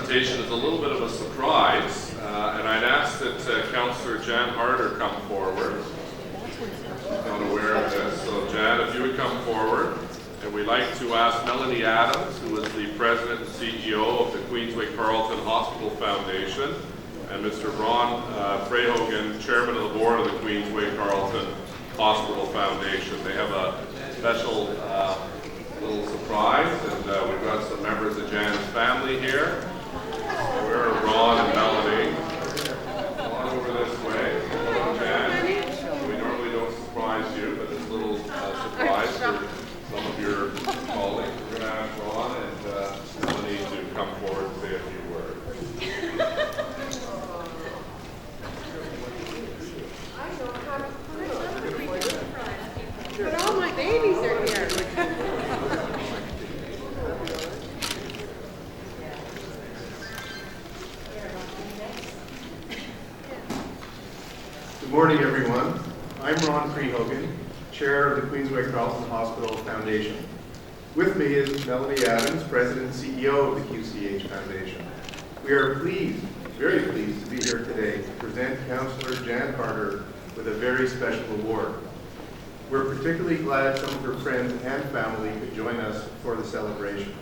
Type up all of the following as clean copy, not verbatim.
presentation is a little bit of a surprise, and I'd ask that Councillor Jan Harder come forward. Not aware of this, so Jan, if you would come forward. And we'd like to ask Melanie Adams, who is the President and CEO of the Queensway Carleton Hospital Foundation, and Mr. Ron Frehogan, Chairman of the Board of the Queensway Carleton Hospital Foundation. They have a special little surprise, and we've got some members of Jan's family here. Where are Ron and Melanie? Come on over this way. Hello, Jan. We normally don't surprise you, but this little surprise for some of your colleagues. We're going to ask Ron and Melanie to come forward and say a few words. I don't have a clue. But all my babies are here. Good morning, everyone. I'm Ron Frehogan, Chair of the Queensway Carleton Hospital Foundation. With me is Melanie Adams, President and CEO of the QCH Foundation. We are pleased, very pleased to be here today to present Councillor Jan Harder with a very special award. We're particularly glad some of her friends and family could join us for the celebration.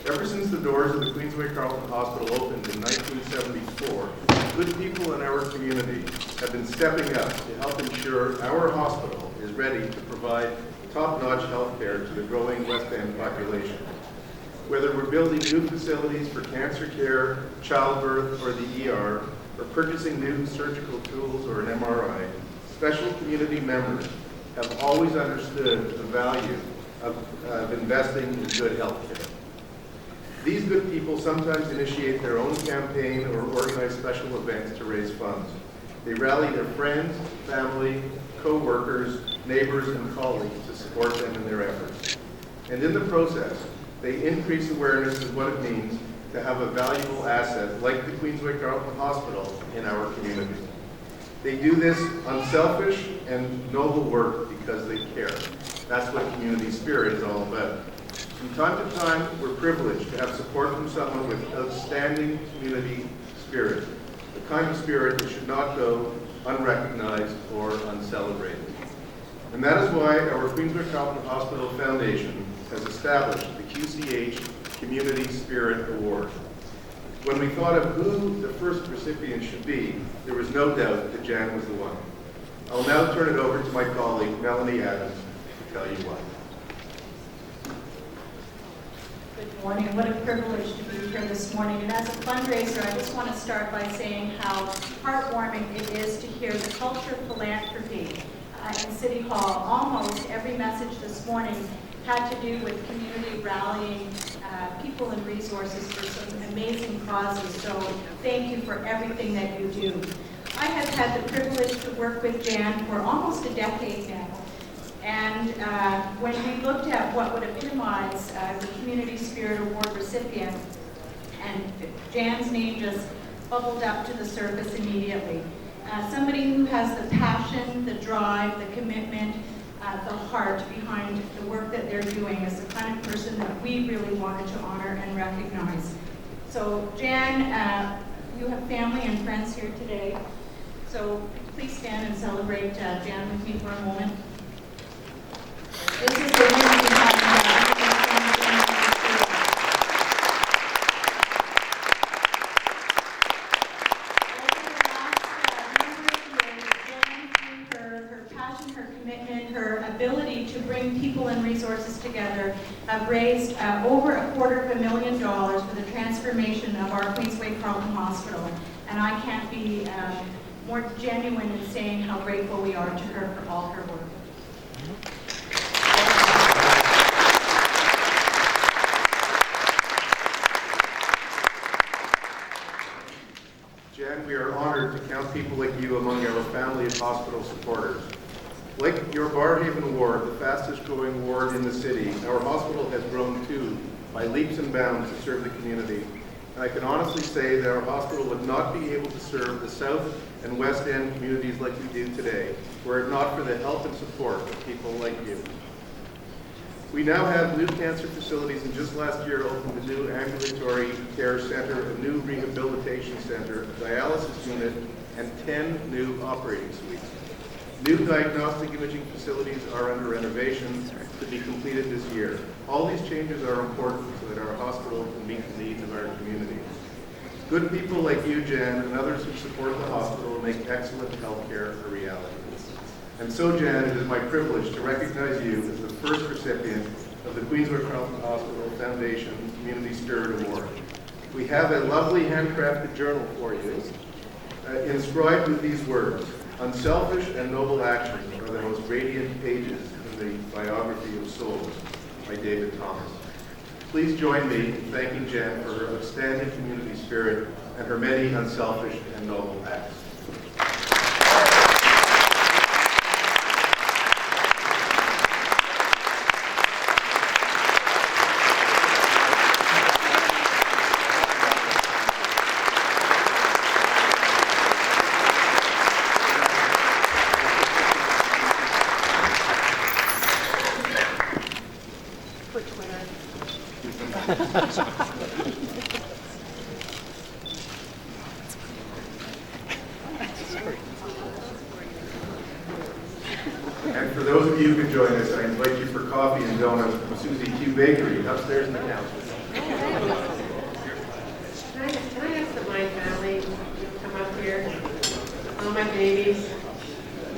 Ever since the doors of the Queensway Carleton Hospital opened in 1974, good people in our community have been stepping up to help ensure our hospital is ready to provide top-notch health care to the growing West End population. Whether we're building new facilities for cancer care, childbirth, or the ER, or purchasing new surgical tools or an MRI, special community members have always understood the value of investing in good health care. These good people sometimes initiate their own campaign or organize special events to raise funds. They rally their friends, family, co-workers, neighbors, and colleagues to support them in their efforts. And in the process, they increase awareness of what it means to have a valuable asset like the Queensway Carleton Hospital in our community. They do this unselfish and noble work because they care. That's what community spirit is all about. From time to time, we're privileged to have support from someone with outstanding community spirit, the kind of spirit that should not go unrecognized or uncelebrated. And that is why our Queensway Carleton Hospital Foundation has established the QCH Community Spirit Award. When we thought of who the first recipient should be, there was no doubt that Jan was the one. I'll now turn it over to my colleague, Melanie Adams, to tell you why. Good morning. What a privilege to be here this morning. And as a fundraiser, I just want to start by saying how heartwarming it is to hear the culture of philanthropy in City Hall. Almost every message this morning had to do with community rallying people and resources for some amazing causes. So thank you for everything that you do. I have had the privilege to work with Jan for almost a decade now. And when we looked at what would epitomize the Community Spirit Award recipient, and Jan's name just bubbled up to the surface immediately. Somebody who has the passion, the drive, the commitment, the heart behind the work that they're doing is the kind of person that we really wanted to honor and recognize. So Jan, you have family and friends here today. So please stand and celebrate Jan with me for a moment. This is the woman we have. Her passion, her commitment, her ability to bring people and resources together have raised over $250,000 for the transformation of our Queensway Carleton Hospital. And I can't be more genuine in saying how grateful we are to her for all her work. Jan, we are honored to count people like you among our family of hospital supporters. Like your Barhaven Award, the fastest growing award in the city, our hospital has grown too by leaps and bounds to serve the community. And I can honestly say that our hospital would not be able to serve the South and West End communities like we do today, were it not for the help and support of people like you. We now have new cancer facilities, and just last year opened a new ambulatory care center, a new rehabilitation center, a dialysis unit, and 10 new operating suites. New diagnostic imaging facilities are under renovation to be completed this year. All these changes are important so that our hospital can meet the needs of our community. Good people like you, Jan, and others who support the hospital make excellent healthcare a reality. And so, Jan, it is my privilege to recognize you as the first recipient of the Queensway-Carleton Hospital Foundation Community Spirit Award. We have a lovely handcrafted journal for you, inscribed with these words: "Unselfish and noble actions are the most radiant pages in the biography of souls," by David Thomas. Please join me in thanking Jan for her outstanding community spirit and her many unselfish and noble acts. And for those of you who can join us, I invite you for coffee and donuts from Susie Q Bakery upstairs in the council. Can I ask that my family come up here? All my babies,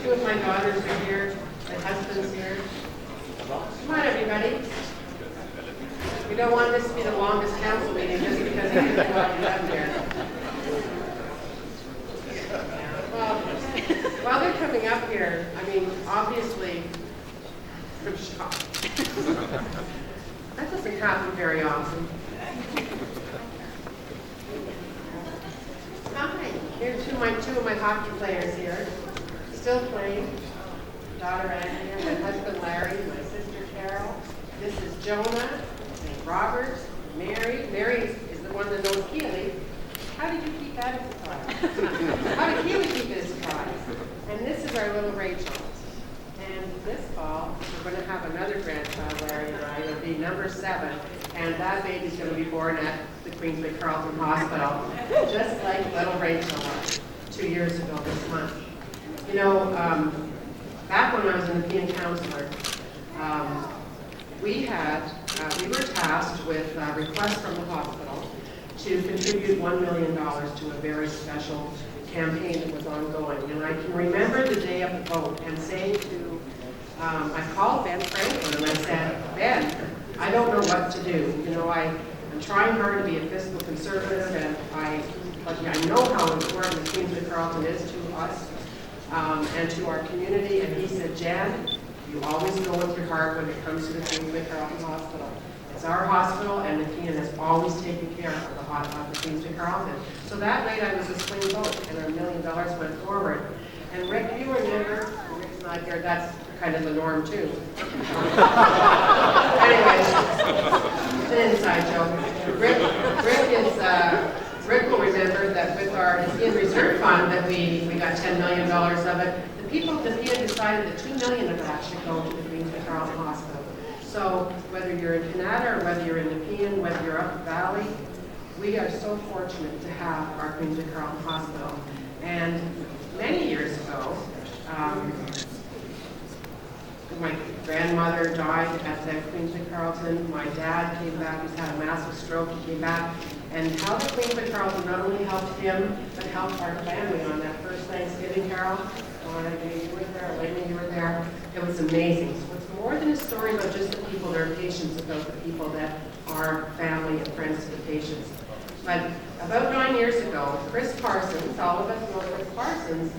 2 of my daughters are here, my husband's here. Come on, everybody. We don't want this to be the longest council meeting just because you didn't go up here. Well, while they're coming up here, I mean, obviously, from Chicago. That doesn't happen very often. Hi, here are two of my hockey players here, still playing. Daughter Anne here, my husband Larry, my sister Carol. This is Jonah, and Robert, Mary. Mary is the one that knows Keely. How did you keep that a surprise? How did Keely keep it a surprise? And this is our little Rachel. And this fall, we're going to have another grandchild, Larry and I. It'll be number 7. And that baby's going to be born at the Queensway-Carleton Hospital, just like little Rachel was 2 years ago this month. You know, back when I was an Nepean councillor, we were tasked with a request from the hospital to contribute $1 million to a very special campaign that was ongoing. And I can remember the day of the vote and saying to, I called Ben Franklin and I said, Ben, I don't know what to do. You know, I'm trying hard to be a fiscal conservative, and I know how important the Queensway-Carleton is to us and to our community. And he said, Jan, you always go with your heart when it comes to the Queensway-Carleton Hospital. It's our hospital, and Nepean has always taken care of the Queensway-Carleton. So that night I was a swing vote, and $1 million went forward. And Rick, you remember, Rick's not here, that's kind of the norm too. Anyways, it's an inside joke. Rick will remember that with our Nepean Reserve Fund that we got $10 million of it. The people of Nepean decided that $2 million of that should go to the Queensway-Carleton Hospital. So whether you're in Canada or whether you're in Nepean, whether you're up the valley, we are so fortunate to have our Queensway-Carleton Hospital. And many years ago, my grandmother died at the Queensway-Carleton. My dad came back, he's had a massive stroke, he came back. And how the Queensway-Carleton not only helped him, but helped our family on that first Thanksgiving, Carol. You were there, Elena, you were there. It was amazing. So it's more than a story about just the people, there are patients about the people that are family and friends to the patients. But about 9 years ago, Chris Parsons, all of us know Chris Parsons,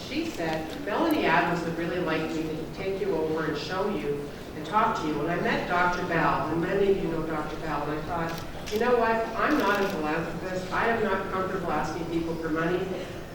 she said, Melanie Adams would really like me to take you over and show you and talk to you. And I met Dr. Bell, and many of you know Dr. Bell, and I thought, you know what, I'm not a philanthropist. I am not comfortable asking people for money.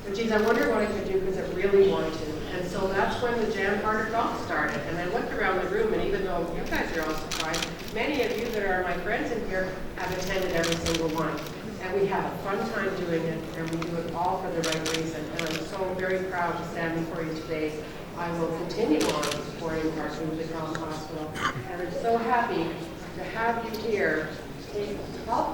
But geez, I wonder what I could do because I really want to. And so that's when the Jan Carter Golf started. And I looked around the room, and even though you guys are all surprised, many of you that are my friends in here have attended every single one. And we have a fun time doing it, and we do it all for the right reason. And I'm so very proud to stand before you today I will continue on supporting our Queens Carleton Hospital. And I'm so happy to have you here to help